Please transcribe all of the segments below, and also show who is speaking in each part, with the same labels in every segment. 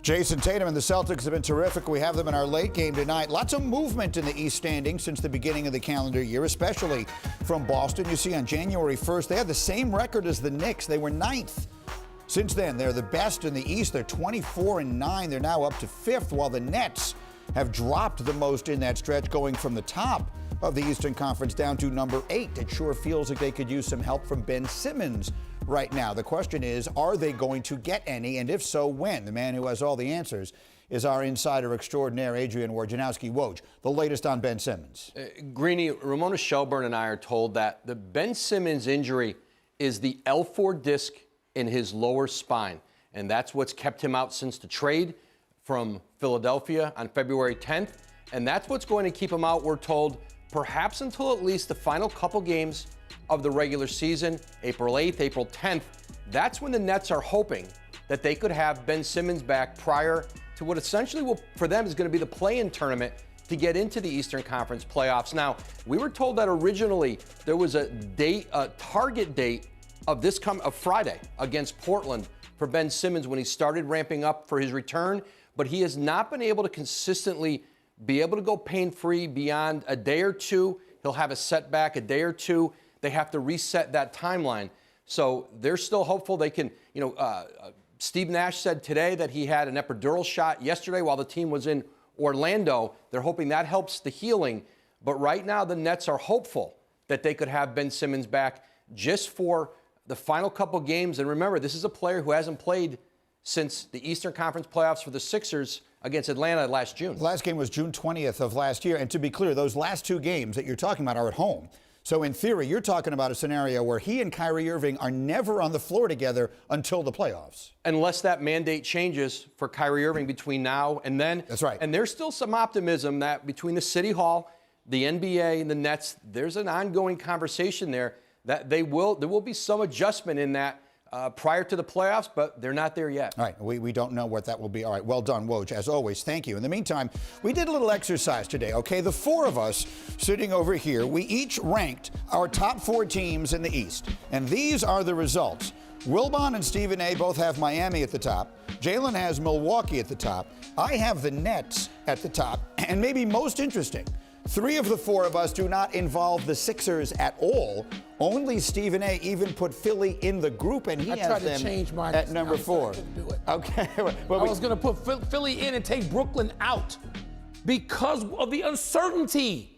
Speaker 1: Jason Tatum and the Celtics have been terrific. We have them in our late game tonight. Lots of movement in the East standings since the beginning of the calendar year, especially from Boston. You see on January 1st, they had the same record as the Knicks. They were 9th. Since then, they're the best in the East. They're 24-9. They're now up to 5th, while the Nets have dropped the most in that stretch, going from the top of the Eastern Conference down to number 8. It sure feels like they could use some help from Ben Simmons right now. The question is, are they going to get any? And if so, when? The man who has all the answers is our insider extraordinaire, Adrian Wojnarowski. Woj, the latest on Ben Simmons.
Speaker 2: Greeny, Ramona Shelburne and I are told that the Ben Simmons injury is the L4 disc in his lower spine, and that's what's kept him out since the trade from Philadelphia on February 10th, and that's what's going to keep him out, we're told, perhaps until at least the final couple games of the regular season, April 8th, April 10th. That's when the Nets are hoping that they could have Ben Simmons back prior to what essentially will, for them, is going to be the play-in tournament to get into the Eastern Conference playoffs. Now, we were told that originally there was a target date of Friday against Portland for Ben Simmons when he started ramping up for his return, but he has not been able to consistently be able to go pain-free beyond a day or two. He'll have a setback a day or two. They have to reset that timeline. So they're still hopeful they can, Steve Nash said today that he had an epidural shot yesterday while the team was in Orlando. They're hoping that helps the healing. But right now the Nets are hopeful that they could have Ben Simmons back just for the final couple games. And remember, this is a player who hasn't played since the Eastern Conference playoffs for the Sixers against Atlanta last June.
Speaker 1: The last game was June 20th of last year. And to be clear, those last two games that you're talking about are at home. So in theory, you're talking about a scenario where he and Kyrie Irving are never on the floor together until the playoffs.
Speaker 2: Unless that mandate changes for Kyrie Irving between now and then.
Speaker 1: That's right.
Speaker 2: And there's still some optimism that between the City Hall, the NBA, and the Nets, there's an ongoing conversation there that there will be some adjustment in that prior to the playoffs, but they're not there yet.
Speaker 1: All right, we don't know what that will be. All right, well done, Woj, as always. Thank you. In the meantime, we did a little exercise today, okay? The four of us sitting over here, we each ranked our top 4 teams in the East, and these are the results. Wilbon and Stephen A. both have Miami at the top. Jalen has Milwaukee at the top. I have the Nets at the top, and maybe most interesting, 3 of the 4 of us do not involve the Sixers at all. Only Stephen A. even put Philly in the group, and he has them at number 4. Okay.
Speaker 3: Well, I was going to put Philly in and take Brooklyn out because of the uncertainty.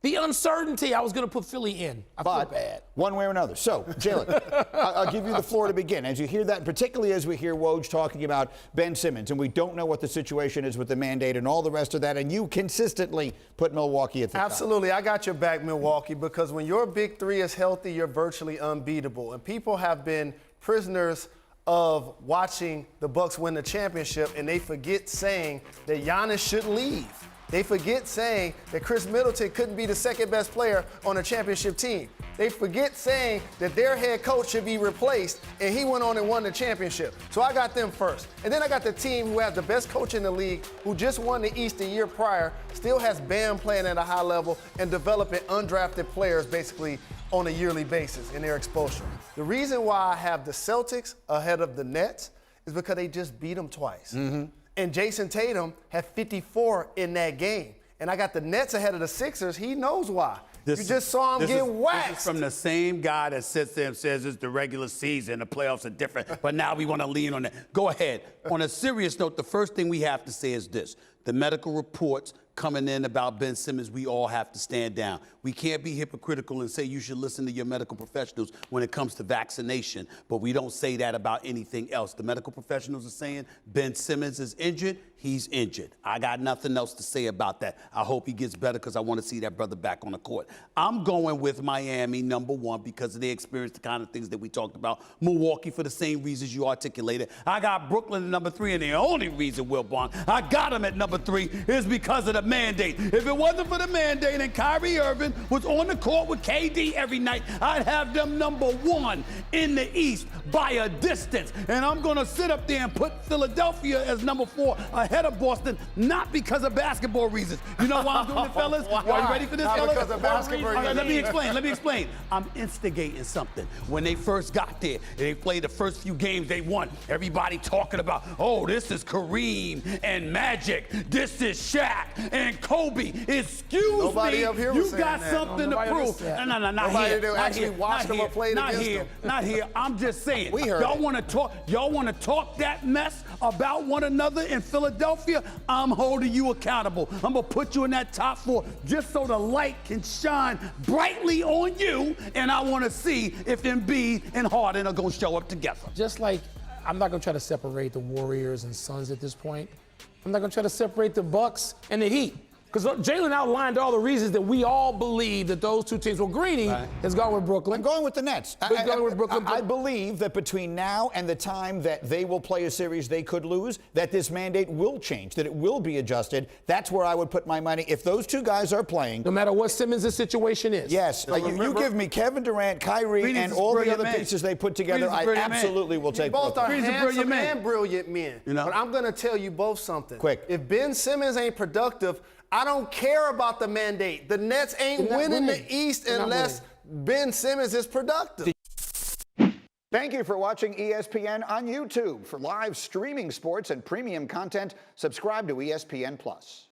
Speaker 3: The uncertainty, I was going to put Philly in. I feel bad.
Speaker 1: One way or another. So, Jalen, I'll give you the floor to begin. As you hear that, particularly as we hear Woj talking about Ben Simmons, and we don't know what the situation is with the mandate and all the rest of that, and you consistently put Milwaukee at the top.
Speaker 4: Absolutely. I got your back, Milwaukee, because when your big 3 is healthy, you're virtually unbeatable. And people have been prisoners of watching the Bucks win the championship, and they forget saying that Giannis shouldn't leave. They forget saying that Chris Middleton couldn't be the second best player on a championship team. They forget saying that their head coach should be replaced, and he went on and won the championship. So I got them first. And then I got the team who has the best coach in the league, who just won the East a year prior, still has Bam playing at a high level and developing undrafted players basically on a yearly basis in their exposure. The reason why I have the Celtics ahead of the Nets is because they just beat them twice. Mm-hmm. And Jason Tatum had 54 in that game. And I got the Nets ahead of the Sixers. He knows why. You just saw him get waxed.
Speaker 5: This is from the same guy that sits there and says it's the regular season, the playoffs are different, but now we want to lean on that. Go ahead. On a serious note, the first thing we have to say is this. The medical reports coming in about Ben Simmons, we all have to stand down. We can't be hypocritical and say you should listen to your medical professionals when it comes to vaccination, but we don't say that about anything else. The medical professionals are saying Ben Simmons is injured, he's injured. I got nothing else to say about that. I hope he gets better because I want to see that brother back on the court. I'm going with Miami, number 1, because they experienced the kind of things that we talked about. Milwaukee for the same reasons you articulated. I got Brooklyn at number 3, and the only reason, Wilbon, I got him at number 3 is because of the mandate. If it wasn't for the mandate and Kyrie Irving was on the court with KD every night, I'd have them number 1 in the East by a distance. And I'm going to sit up there and put Philadelphia as number 4 ahead ahead of Boston, not because of basketball reasons. You know why I'm doing it, fellas?
Speaker 4: Why?
Speaker 5: Are you ready for this,
Speaker 4: Not
Speaker 5: fellas?
Speaker 4: because of basketball
Speaker 5: All right, let me
Speaker 4: reasons.
Speaker 5: explain. I'm instigating something. When they first got there, they played the first few games they won. Everybody talking about, oh, this is Kareem and Magic. This is Shaq and Kobe. Excuse
Speaker 4: Nobody
Speaker 5: me.
Speaker 4: up here was
Speaker 5: You
Speaker 4: saying
Speaker 5: got
Speaker 4: that.
Speaker 5: something to
Speaker 3: Nobody
Speaker 5: prove.
Speaker 3: understand.
Speaker 5: No, not
Speaker 4: Nobody
Speaker 5: here.
Speaker 4: that
Speaker 5: Not
Speaker 4: actually
Speaker 5: here,
Speaker 4: watched
Speaker 5: not
Speaker 4: them or
Speaker 5: here,
Speaker 4: played
Speaker 5: not
Speaker 4: against
Speaker 5: here,
Speaker 4: them.
Speaker 5: Not here. I'm just saying.
Speaker 1: We heard
Speaker 5: y'all
Speaker 1: it.
Speaker 5: want to talk. Y'all want to talk that mess about one another in Philadelphia? I'm holding you accountable. I'm gonna put you in that top 4 just so the light can shine brightly on you. And I want to see if Embiid and Harden are gonna show up together.
Speaker 3: Just like I'm not going to try to separate the Warriors and Suns at this point. I'm not going to try to separate the Bucks and the Heat. Because Jalen outlined all the reasons that we all believe that those two teams. Well, Greeny has gone with Brooklyn.
Speaker 1: I'm going with the Nets.
Speaker 3: We're going with Brooklyn.
Speaker 1: I believe that between now and the time that they will play a series they could lose, that this mandate will change, that it will be adjusted. That's where I would put my money. If those two guys are playing,
Speaker 3: No matter what Simmons' situation is.
Speaker 1: yes, you give me Kevin Durant, Kyrie,
Speaker 5: Green is
Speaker 1: and
Speaker 5: a
Speaker 1: all the
Speaker 5: brilliant
Speaker 1: other
Speaker 5: man.
Speaker 1: pieces they put together,
Speaker 5: Green is a
Speaker 1: I
Speaker 5: brilliant man.
Speaker 1: absolutely will take
Speaker 4: Both are
Speaker 1: Brooklyn.
Speaker 5: He's a brilliant
Speaker 4: handsome
Speaker 5: man.
Speaker 4: and brilliant men.
Speaker 5: You know?
Speaker 4: But I'm going to tell you both something.
Speaker 1: Quick.
Speaker 4: If Ben Simmons ain't productive, I don't care about the mandate. The Nets ain't
Speaker 3: They're not
Speaker 4: winning
Speaker 3: winning.
Speaker 4: the East
Speaker 3: They're not
Speaker 4: unless Ben Simmons is productive.
Speaker 1: Thank you for watching ESPN on YouTube. For live streaming sports and premium content, subscribe to ESPN+.